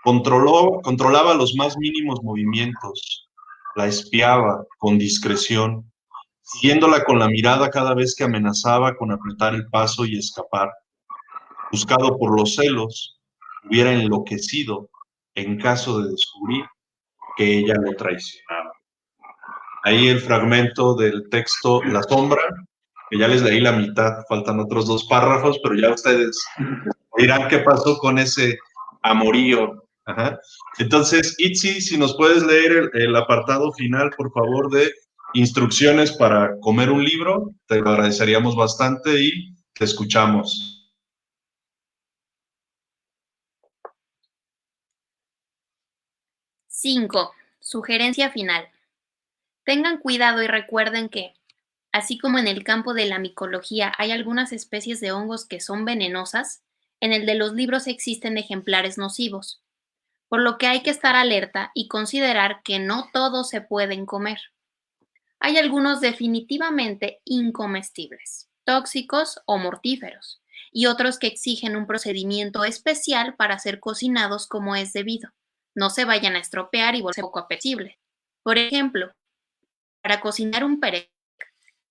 controlaba los más mínimos movimientos, la espiaba con discreción, siguiéndola con la mirada cada vez que amenazaba con apretar el paso y escapar. Buscado por los celos, hubiera enloquecido en caso de descubrir que ella lo traicionaba. Ahí el fragmento del texto La Sombra, que ya les leí la mitad, faltan otros 2 párrafos, pero ya ustedes dirán qué pasó con ese amorío. Ajá. Entonces, Itzi, si nos puedes leer el apartado final, por favor, de instrucciones para comer un libro, te lo agradeceríamos bastante y te escuchamos. 5. Sugerencia final. Tengan cuidado y recuerden que, así como en el campo de la micología hay algunas especies de hongos que son venenosas, en el de los libros existen ejemplares nocivos, por lo que hay que estar alerta y considerar que no todos se pueden comer. Hay algunos definitivamente incomestibles, tóxicos o mortíferos, y otros que exigen un procedimiento especial para ser cocinados como es debido. No se vayan a estropear y volverse poco apetecible. Por ejemplo, para cocinar un perec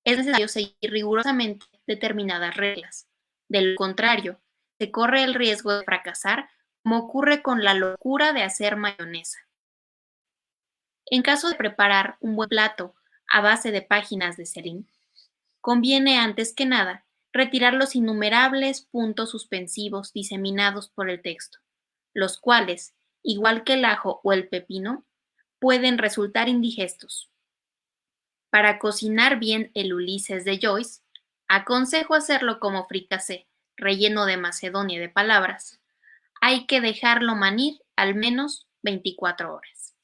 es necesario seguir rigurosamente determinadas reglas. De lo contrario, se corre el riesgo de fracasar, como ocurre con la locura de hacer mayonesa. En caso de preparar un buen plato a base de páginas de Selim, conviene antes que nada retirar los innumerables puntos suspensivos diseminados por el texto, los cuales, igual que el ajo o el pepino, pueden resultar indigestos. Para cocinar bien el Ulises de Joyce, aconsejo hacerlo como fricasé, relleno de Macedonia de palabras. Hay que dejarlo manir al menos 24 horas.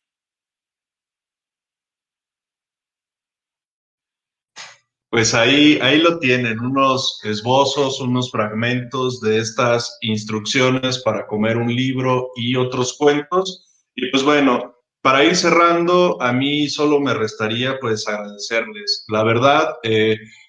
Pues ahí lo tienen, unos esbozos, unos fragmentos de estas instrucciones para comer un libro y otros cuentos. Y pues bueno, para ir cerrando, a mí solo me restaría pues agradecerles. La verdad,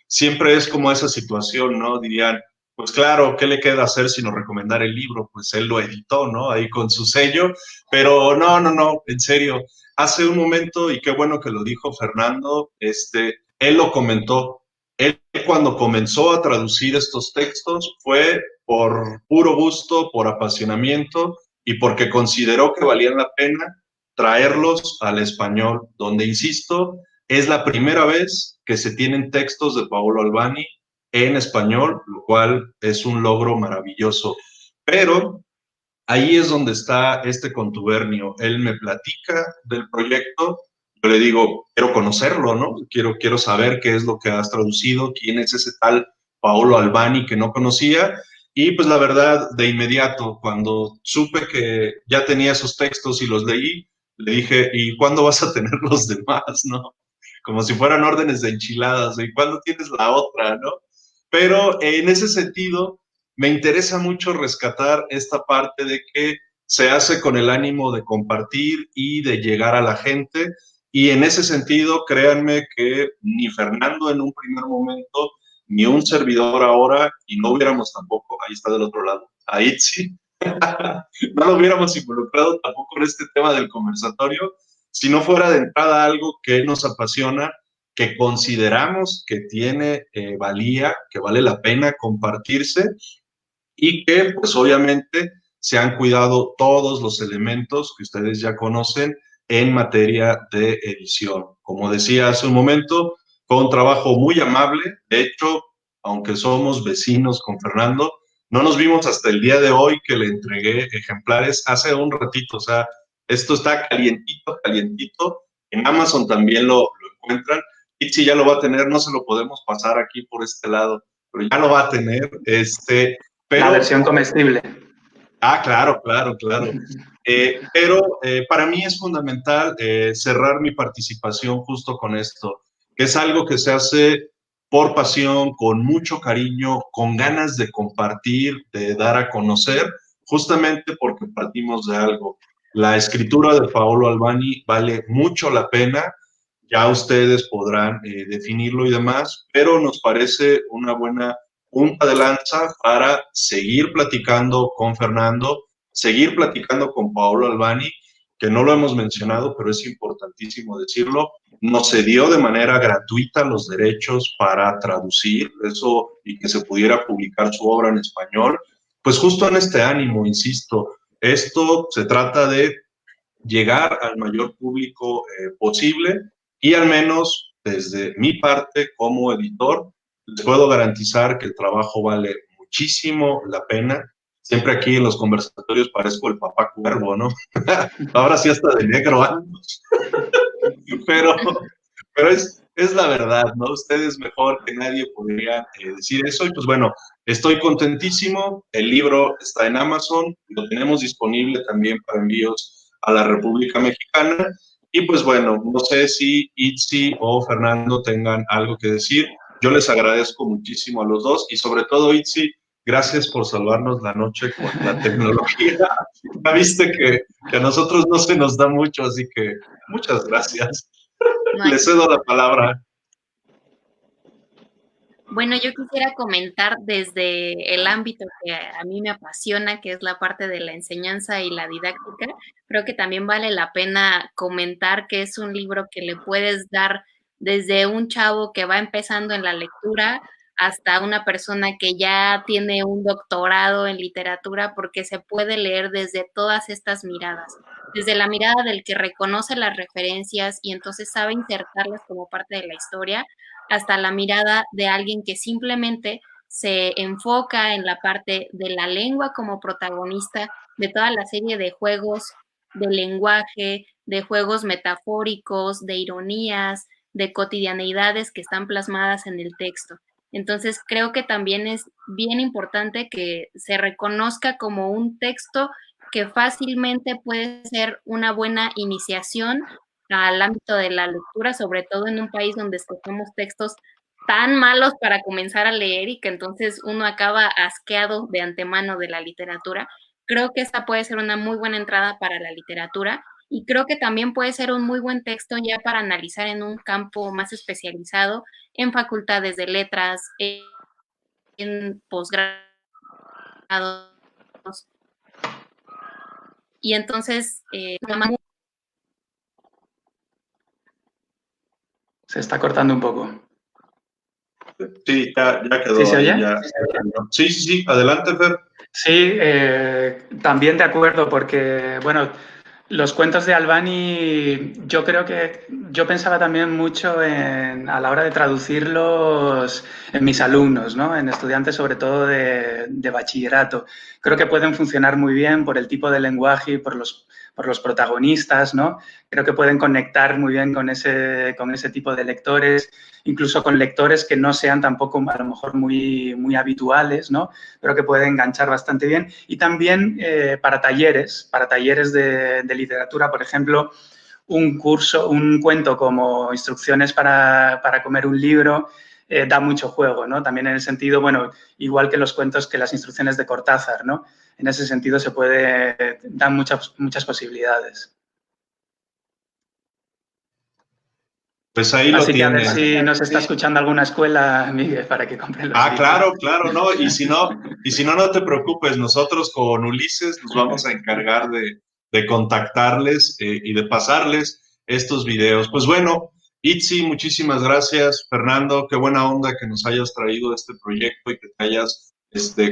siempre es como esa situación, ¿no? Dirían, pues claro, ¿qué le queda hacer sino recomendar el libro? Pues él lo editó, ¿no? Ahí con su sello. Pero no, en serio. Hace un momento, y qué bueno que lo dijo Fernando, él lo comentó. Él cuando comenzó a traducir estos textos fue por puro gusto, por apasionamiento y porque consideró que valían la pena traerlos al español, donde, insisto, es la primera vez que se tienen textos de Paolo Albani en español, lo cual es un logro maravilloso. Pero ahí es donde está este contubernio. Él me platica del proyecto, yo le digo, quiero conocerlo, ¿no? Quiero saber qué es lo que has traducido, quién es ese tal Paolo Albani que no conocía. Y pues la verdad, de inmediato, cuando supe que ya tenía esos textos y los leí, le dije, ¿y cuándo vas a tener los demás, no? Como si fueran órdenes de enchiladas, ¿y cuándo tienes la otra, no? Pero en ese sentido, me interesa mucho rescatar esta parte de que se hace con el ánimo de compartir y de llegar a la gente. Y en ese sentido, créanme que ni Fernando en un primer momento, ni un servidor ahora, y no hubiéramos tampoco, ahí está del otro lado, a Itzi, no lo hubiéramos involucrado tampoco en este tema del conversatorio, si no fuera de entrada algo que nos apasiona, que consideramos que tiene valía, que vale la pena compartirse y que pues obviamente se han cuidado todos los elementos que ustedes ya conocen en materia de edición. Como decía hace un momento, fue un trabajo muy amable. De hecho, aunque somos vecinos con Fernando, no nos vimos hasta el día de hoy que le entregué ejemplares hace un ratito. O sea, esto está calientito, calientito. En Amazon también lo encuentran. Itzi ya lo va a tener, no se lo podemos pasar aquí por este lado, pero ya lo va a tener. Pero, la versión comestible. Claro. Pero para mí es fundamental cerrar mi participación justo con esto, que es algo que se hace por pasión, con mucho cariño, con ganas de compartir, de dar a conocer, justamente porque partimos de algo. La escritura de Paolo Albani vale mucho la pena, ya ustedes podrán definirlo y demás, pero nos parece una buena punta de lanza para seguir platicando con Fernando, seguir platicando con Paolo Albani, que no lo hemos mencionado, pero es importantísimo decirlo, nos cedió de manera gratuita los derechos para traducir eso y que se pudiera publicar su obra en español, pues justo en este ánimo, insisto, esto se trata de llegar al mayor público posible y al menos desde mi parte como editor, les puedo garantizar que el trabajo vale muchísimo la pena. Siempre aquí en los conversatorios parezco el papá cuervo, ¿no? Ahora sí hasta de negro ando. pero, pero es la verdad, ¿no? Ustedes mejor que nadie podrían decir eso. Y pues bueno, estoy contentísimo. El libro está en Amazon, lo tenemos disponible también para envíos a la República Mexicana. Y pues bueno, no sé si Itzi o Fernando tengan algo que decir. Yo les agradezco muchísimo a los dos y sobre todo Itzi, gracias por salvarnos la noche con la tecnología. Ya viste que a nosotros no se nos da mucho, así que muchas gracias. No hay- Le cedo la palabra. Bueno, yo quisiera comentar desde el ámbito que a mí me apasiona, que es la parte de la enseñanza y la didáctica. Creo que también vale la pena comentar que es un libro que le puedes dar desde un chavo que va empezando en la lectura hasta una persona que ya tiene un doctorado en literatura, porque se puede leer desde todas estas miradas. Desde la mirada del que reconoce las referencias y entonces sabe insertarlas como parte de la historia, hasta la mirada de alguien que simplemente se enfoca en la parte de la lengua como protagonista de toda la serie de juegos de lenguaje, de juegos metafóricos, de ironías, de cotidianeidades que están plasmadas en el texto. Entonces, creo que también es bien importante que se reconozca como un texto que fácilmente puede ser una buena iniciación al ámbito de la lectura, sobre todo en un país donde escogemos textos tan malos para comenzar a leer y que entonces uno acaba asqueado de antemano de la literatura. Creo que esta puede ser una muy buena entrada para la literatura y creo que también puede ser un muy buen texto ya para analizar en un campo más especializado, en facultades de letras, en posgrados. Y entonces, Se está cortando un poco. Sí, ya quedó ¿Sí se ahí. oye? Ya. Sí, adelante, Fer. Sí, también de acuerdo, porque, bueno, los cuentos de Albani, yo creo que yo pensaba también mucho a la hora de traducirlos en mis alumnos, ¿no? En estudiantes sobre todo de bachillerato. Creo que pueden funcionar muy bien por el tipo de lenguaje y por los protagonistas, ¿no? Creo que pueden conectar muy bien con ese tipo de lectores, incluso con lectores que no sean tampoco a lo mejor muy habituales, ¿no? Pero que pueden enganchar bastante bien. Y también para talleres de literatura, por ejemplo, un cuento como Instrucciones para comer un libro, da mucho juego, ¿no? También en el sentido, bueno, igual que los cuentos, que las instrucciones de Cortázar, ¿no? En ese sentido dan muchas posibilidades. Pues ahí lo Así que a ver tienen. si nos está escuchando alguna escuela, Miguel, para que compren los libros. Claro, no. Y si no, no te preocupes. Nosotros con Ulises nos vamos a encargar de contactarles y de pasarles estos videos. Pues bueno, Itzi, muchísimas gracias. Fernando, qué buena onda que nos hayas traído este proyecto y que te hayas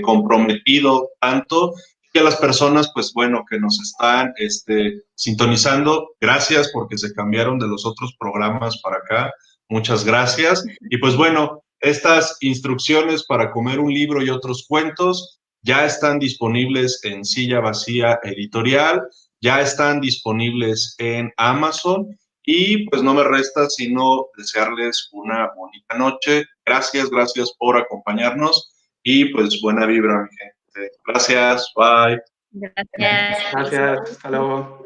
comprometido tanto. Y a las personas, pues bueno, que nos están sintonizando, gracias porque se cambiaron de los otros programas para acá. Muchas gracias. Y pues bueno, estas instrucciones para comer un libro y otros cuentos ya están disponibles en Silla Vacía Editorial, ya están disponibles en Amazon y pues no me resta sino desearles una bonita noche. Gracias por acompañarnos y pues buena vibra, mi gente. Gracias, bye. gracias. Gracias, hasta luego.